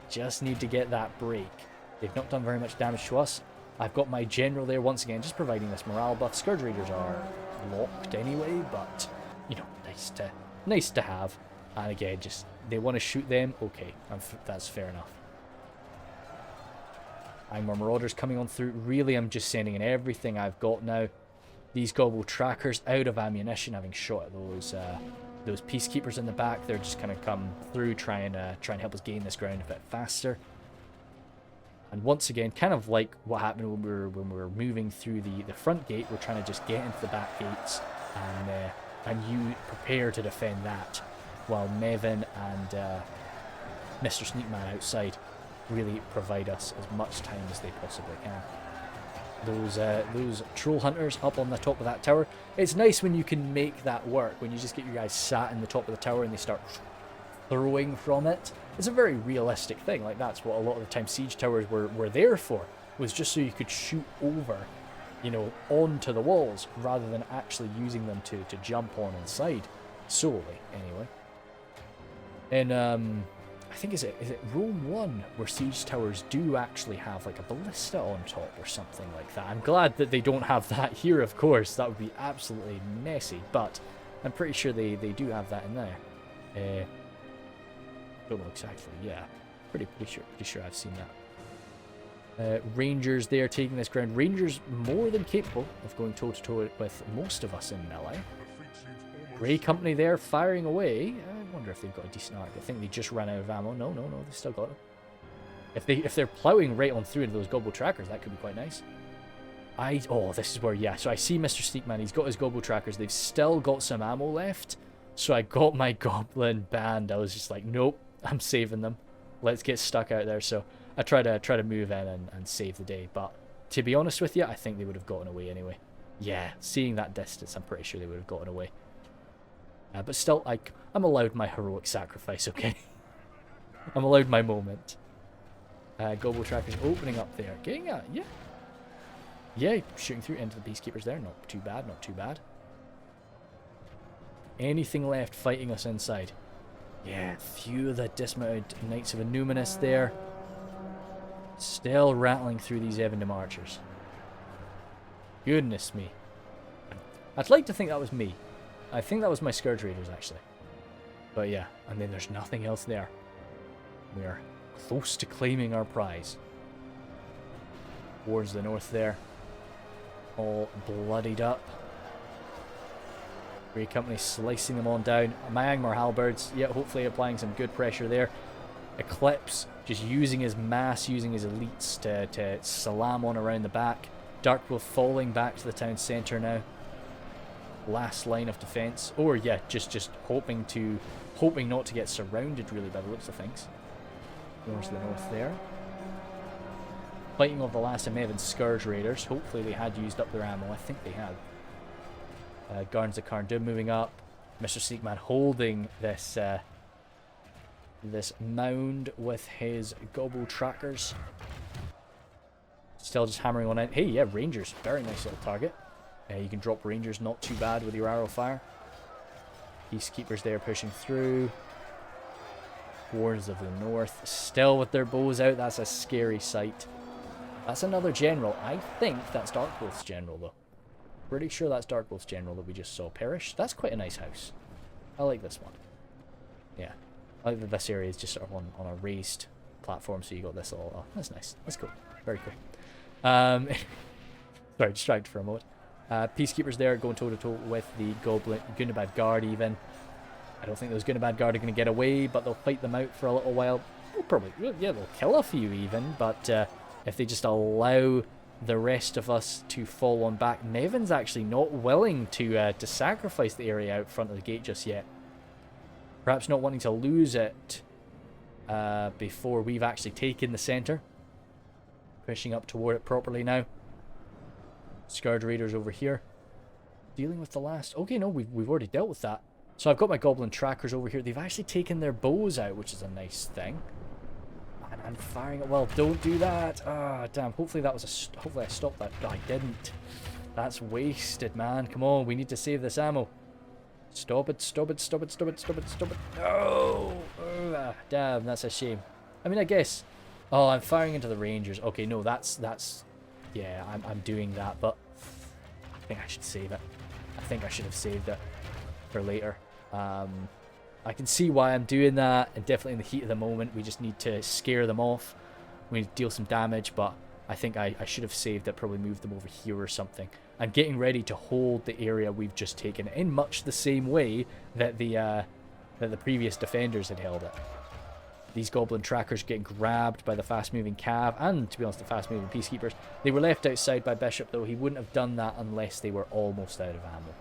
Just need to get that break. They've not done very much damage to us. I've got my general there once again, just providing this morale buff. Scourge Raiders are locked anyway, but you know, nice to have. And again, just they want to shoot them. Okay, that's fair enough. Angmar Marauders coming on through. Really, I'm just sending in everything I've got now. These Gobble Trackers out of ammunition, having shot at those Peacekeepers in the back. They're just kind of come through, try and help us gain this ground a bit faster. And once again, kind of like what happened when we were moving through the front gate, we're trying to just get into the back gates and you prepare to defend that, while Mevin and Mr. Sneakman outside really provide us as much time as they possibly can. Those troll hunters up on the top of that tower. It's nice when you can make that work, when you just get your guys sat in the top of the tower and they start throwing from it. It's a very realistic thing. Like, that's what a lot of the time siege towers were there for, was just so you could shoot over, you know, onto the walls rather than actually using them to jump on inside solely, anyway. And I think is it Rome 1 where siege towers do actually have like a ballista on top or something like that. I'm glad that they don't have that here, of course. That would be absolutely messy, but I'm pretty sure they do have that in there. Don't know exactly. Yeah, pretty sure I've seen that. Rangers there taking this ground. Rangers more than capable of going toe to toe with most of us in melee. Grey Company there firing away. I wonder if they've got a decent arc. I think they just ran out of ammo. No, they still got it. If they're ploughing right on through into those Gobble Trackers, that could be quite nice. Oh, this is where, yeah. So I see Mr. Sneakman. He's got his Gobble Trackers. They've still got some ammo left. So I got my Goblin Band. I was just like, nope, I'm saving them. Let's get stuck out there. So I try to move in and save the day. But to be honest with you, I think they would have gotten away anyway. Yeah, seeing that distance, I'm pretty sure they would have gotten away. But still, I'm allowed my heroic sacrifice, okay? I'm allowed my moment. Gobble Trackers opening up there. Getting at, yeah. Yeah, shooting through into the Peacekeepers there. Not too bad, not too bad. Anything left fighting us inside? Yeah, few of the dismounted Knights of Innuminus there. Still rattling through these Evandom Archers. Goodness me. I'd like to think that was me. I think that was my Scourge Raiders, actually. But yeah, and then there's nothing else there. We are close to claiming our prize. Towards the north there. All bloodied up. Grey Company slicing them on down. My Angmar Halberds, yeah, hopefully applying some good pressure there. Eclipse just using his mass, using his elites to slam on around the back. Darkwolf falling back to the town centre now. Last line of defense, or yeah, just hoping not to get surrounded really by the looks of things. Towards the north there, fighting off the last of Mevin's Scourge Raiders. Hopefully they had used up their ammo. I think they had. Gardens of Carndum moving up. Mr. Sneakman holding this this mound with his Gobble Trackers. Still just hammering on it. Hey, yeah, Rangers, very nice little target. You can drop Rangers not too bad with your arrow fire. Peacekeepers there pushing through. Wards of the North still with their bows out. That's a scary sight. That's another general. I think that's Darkwolf's general though. Pretty sure that's Darkwolf's general that we just saw perish. That's quite a nice house. I like this one. Yeah. I like that this area is just sort of on a raised platform, so you got this all. Oh, that's nice. That's cool. Very cool. Sorry, distracted for a moment. Peacekeepers there going toe-to-toe with the Goblin Gundabad Guard even. I don't think those Gundabad Guard are going to get away, but they'll fight them out for a little while. They'll probably, yeah, they'll kill a few even, but if they just allow the rest of us to fall on back. Mevin's actually not willing to sacrifice the area out front of the gate just yet. Perhaps not wanting to lose it before we've actually taken the centre. Pushing up toward it properly now. Scourge Raiders over here. Dealing with the last... Okay, no, we've already dealt with that. So I've got my Goblin Trackers over here. They've actually taken their bows out, which is a nice thing. And I'm firing it. Well, don't do that. Ah, damn. Hopefully that was a... Hopefully I stopped that. I didn't. That's wasted, man. Come on, we need to save this ammo. Stop it, stop it, stop it, stop it, stop it, stop it. No! Oh, damn, that's a shame. I mean, I guess... Oh, I'm firing into the Rangers. Okay, no, that's Yeah, I'm doing that, but I think I should save it. I think I should have saved it for later. I can see why I'm doing that, and definitely in the heat of the moment, we just need to scare them off. We need to deal some damage, but I think I should have saved it, probably moved them over here or something. I'm getting ready to hold the area we've just taken in much the same way that the previous defenders had held it. These goblin trackers getting grabbed by the fast-moving cav, and to be honest, the fast-moving peacekeepers. They were left outside by Bishop, though. He wouldn't have done that unless they were almost out of ammo.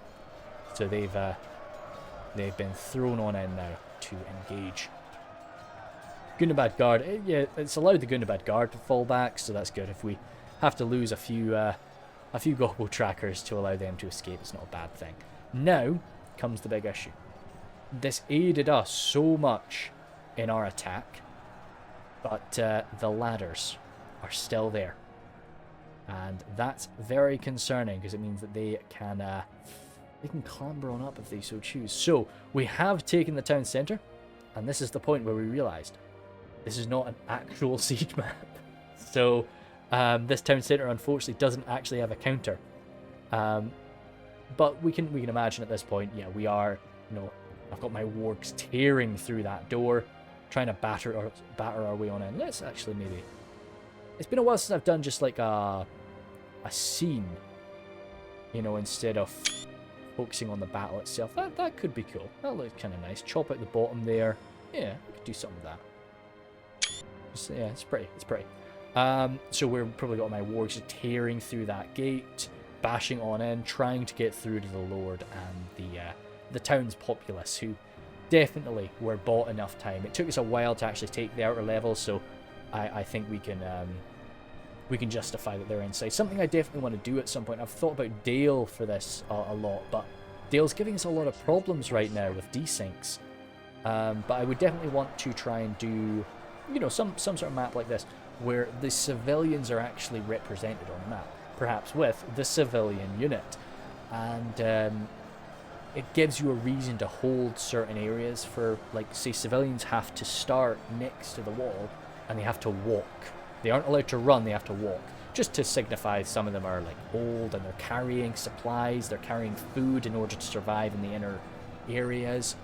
So they've been thrown on in now to engage. Gundabad Guard, yeah, it's allowed the Gundabad Guard to fall back, so that's good. If we have to lose a few Gobble trackers to allow them to escape, it's not a bad thing. Now comes the big issue. This aided us so much in our attack, but the ladders are still there. And that's very concerning, because it means that they can clamber on up if they so choose. So we have taken the town centre, and this is the point where we realised this is not an actual siege map. So this town centre unfortunately doesn't actually have a counter. But we can imagine at this point, yeah, we are, I've got my wargs tearing through that door, trying to batter our way on in. Let's actually maybe... It's been a while since I've done just like a scene, instead of focusing on the battle itself. That could be cool. That looks kind of nice. Chop out the bottom there. Yeah, we could do something with that. Yeah, it's pretty. It's pretty. So we're probably got my wargs tearing through that gate, bashing on in, trying to get through to the Lord and the town's populace, who definitely were bought enough time. It took us a while to actually take the outer level, so I think we can justify that they're inside. Something I definitely want to do at some point. I've thought about Dale for this a lot, but Dale's giving us a lot of problems right now with desyncs. But I would definitely want to try and do, some sort of map like this, where the civilians are actually represented on the map, perhaps with the civilian unit. And it gives you a reason to hold certain areas for, like, say, civilians have to start next to the wall, and they have to walk. They aren't allowed to run, they have to walk. Just to signify some of them are, like, old, and they're carrying supplies, they're carrying food in order to survive in the inner areas,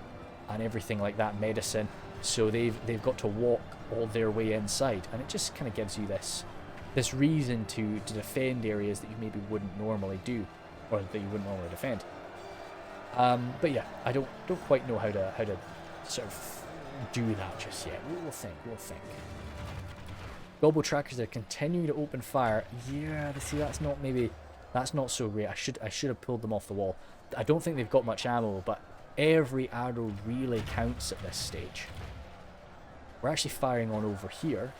and everything like that, medicine. So they've got to walk all their way inside, and it just kind of gives you this reason to defend areas that you maybe wouldn't normally do, or that you wouldn't normally defend. But yeah, I don't quite know how to sort of do that just yet. We'll think. Gobble trackers are continuing to open fire. Yeah, see, that's not so great. I should have pulled them off the wall. I don't think they've got much ammo, but every arrow really counts at this stage. We're actually firing on over here.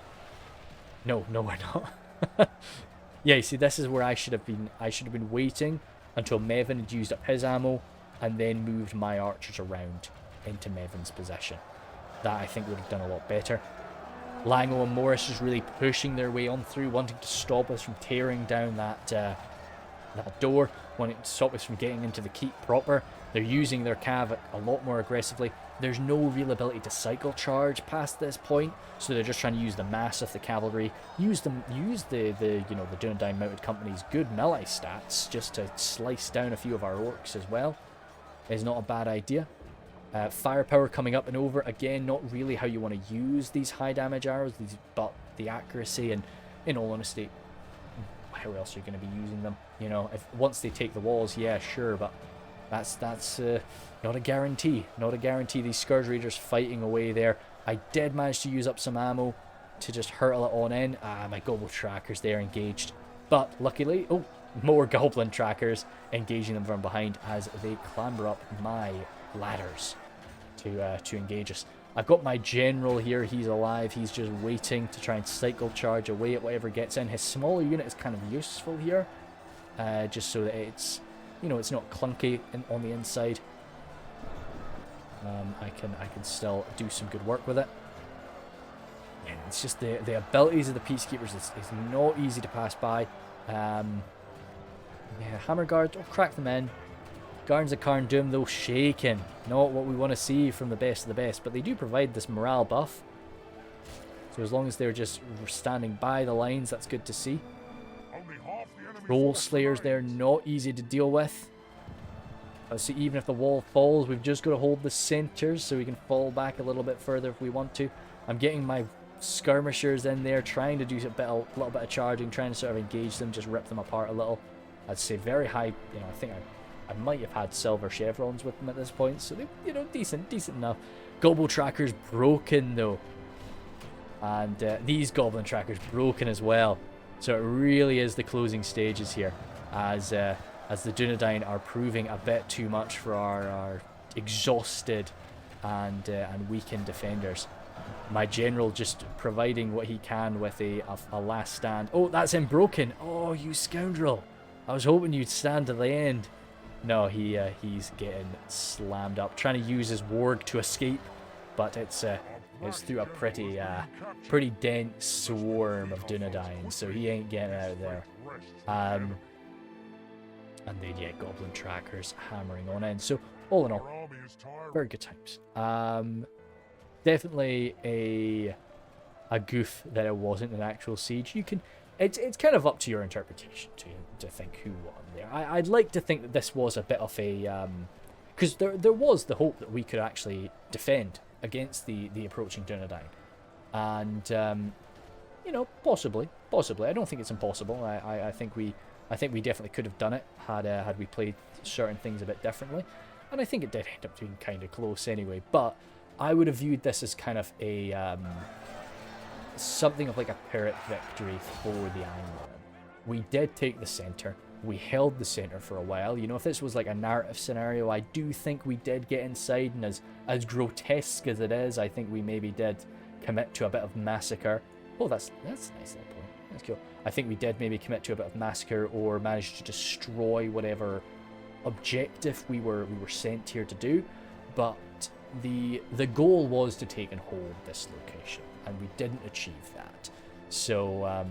No, we're not. Yeah, you see, this is where I should have been waiting until Mevin had used up his ammo, and then moved my archers around into Mevin's position. That, I think, would have done a lot better. Lango and Morris is really pushing their way on through, wanting to stop us from tearing down that door, wanting to stop us from getting into the keep proper. They're using their cav a lot more aggressively. There's no real ability to cycle charge past this point, so they're just trying to use the mass of the cavalry, use the Dunedain mounted company's good melee stats just to slice down a few of our orcs as well. Is not a bad idea. Firepower coming up and over. Again, not really how you want to use these high damage arrows, but the accuracy, and in all honesty, how else are you going to be using them? If once they take the walls, yeah, sure, but that's not a guarantee. Not a guarantee. These Scourge Raiders fighting away there. I did manage to use up some ammo to just hurtle it on in. My Gobble trackers there engaged, but luckily, more Goblin trackers engaging them from behind as they clamber up my ladders to engage us. I've got my general here. He's alive. He's just waiting to try and cycle charge away at whatever gets in. His smaller unit is kind of useful here, just so that it's it's not clunky on the inside. I can still do some good work with it. Yeah, it's just the abilities of the Peacekeepers is not easy to pass by. Yeah, Hammer Guard, don't crack them in. Gardens of Karn Doom, though, shaken. Not what we want to see from the best of the best, but they do provide this morale buff. So as long as they're just standing by the lines, that's good to see. Only Troll Slayers there, not easy to deal with. Let's see, even if the wall falls, we've just got to hold the centers so we can fall back a little bit further if we want to. I'm getting my skirmishers in there, trying to do a little bit of charging, trying to sort of engage them, just rip them apart a little. I'd say very high, you know, I think I might have had silver chevrons with them at this point, so they, you know, decent enough. Gobble Tracker's broken though, and these Goblin Trackers broken as well. So it really is the closing stages here, as the Dunedain are proving a bit too much for our exhausted and weakened defenders. My general just providing what he can with a last stand. Oh, that's him broken. Oh, you scoundrel. I was hoping you'd stand to the end. No, he's getting slammed up, trying to use his Warg to escape, but it's through a pretty dense swarm of Dunedain, so he ain't getting out of there. And then, yeah, Goblin Trackers hammering on in. So, all in all, very good times. Definitely a goof that it wasn't an actual siege. You can, it's kind of up to your interpretation to think who won there. I'd like to think that this was a bit of a, because there was the hope that we could actually defend against the approaching Dunedain, and you know, possibly. I don't think it's impossible. I think we definitely could have done it had we played certain things a bit differently, and I think it did end up being kind of close anyway. But I would have viewed this as kind of a something of like a Pyrrhic victory for the Angmarim. We did take the center. We held the center for a while. You know, if this was like a narrative scenario, I do think we did get inside, and as grotesque as it is, I think we maybe did commit to a bit of massacre. Oh, that's a nice little point. That's cool. I think we did maybe commit to a bit of massacre or manage to destroy whatever objective we were sent here to do. But the goal was to take and hold this location, and we didn't achieve that. So,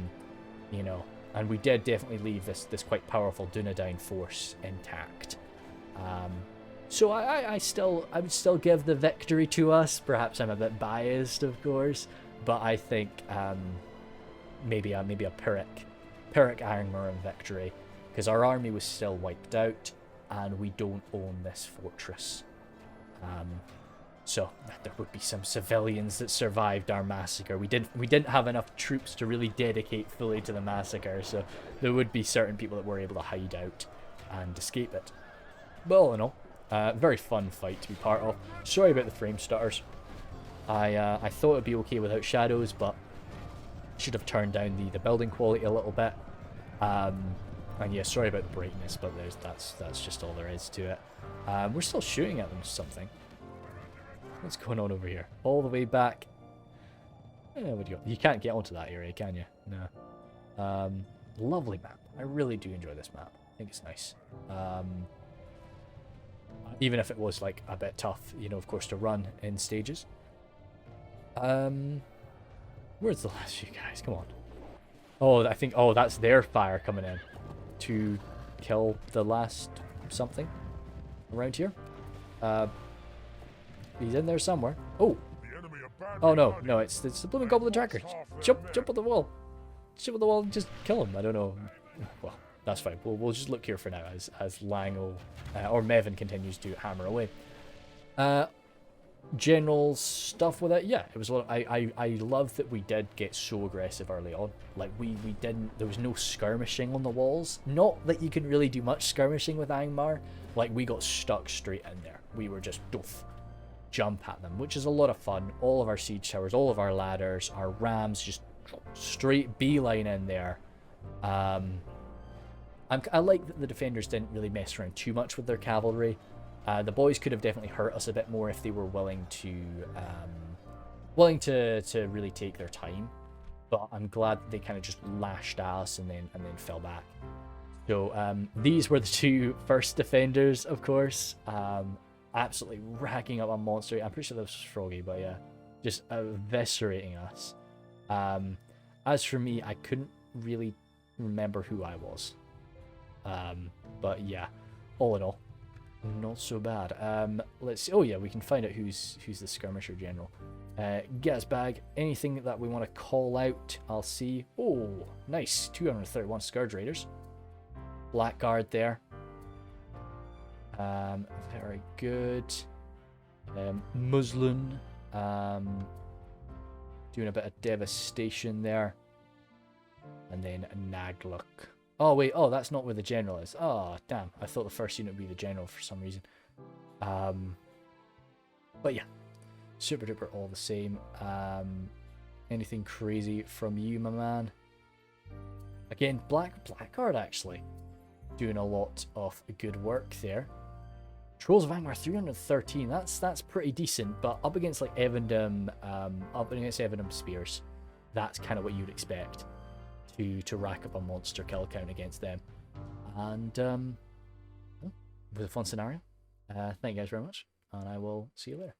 you know, and we did definitely leave this quite powerful Dunedain force intact. So I would still give the victory to us. Perhaps I'm a bit biased, of course, but I think maybe a Pyrrhic Angmarim victory, because our army was still wiped out, and we don't own this fortress. So there would be some civilians that survived our massacre. We didn't have enough troops to really dedicate fully to the massacre, so there would be certain people that were able to hide out and escape it. But all in all, very fun fight to be part of. Sorry about the frame stutters. I thought it'd be okay without shadows, but should have turned down the building quality a little bit. And yeah, sorry about the brightness, but that's just all there is to it. We're still shooting at them something. What's going on over here? All the way back. You can't get onto that area, can you? No. Lovely map. I really do enjoy this map. I think it's nice. Even if it was like a bit tough, you know, of course, to run in stages. Where's the last few guys? Come on. Oh, I think. Oh, that's their fire coming in to kill the last something around here. He's in there somewhere. Oh. Oh no, it's the blooming Goblin Tracker. Jump on the wall. Jump on the wall and just kill him. I don't know. Well, that's fine. We'll just look here for now as Lango or Mevin continues to hammer away. General stuff with it. Yeah, it was. I love that we did get so aggressive early on. Like we didn't. There was no skirmishing on the walls. Not that you can really do much skirmishing with Angmar. Like we got stuck straight in there. We were just doof. Jump at them, which is a lot of fun. All of our siege towers, all of our ladders, our rams, just straight beeline in there. I like that the defenders didn't really mess around too much with their cavalry. The boys could have definitely hurt us a bit more if they were willing to really take their time. But I'm glad they kind of just lashed at us and then fell back. So these were the two first defenders, of course. Absolutely racking up a monster. I'm pretty sure that was Froggy, but yeah, just eviscerating us. As for me, I couldn't really remember who I was. But yeah, all in all, Not so bad. Let's see. Oh yeah, we can find out who's the skirmisher general. Get us bag. Anything that we want to call out, I'll see. Oh, nice. 231 Scourge Raiders. Blackguard there. Very good. Muslin. Doing a bit of devastation there. And then Nagluk. Oh, wait. Oh, that's not where the general is. Oh, damn. I thought the first unit would be the general for some reason. But yeah. Super duper all the same. Anything crazy from you, my man? Again, Blackguard actually. Doing a lot of good work there. Trolls of Angmar 313. That's pretty decent, but up against like Evandom, spears, that's kind of what you'd expect to rack up a monster kill count against them. And it was a fun scenario. Thank you guys very much, and I will see you later.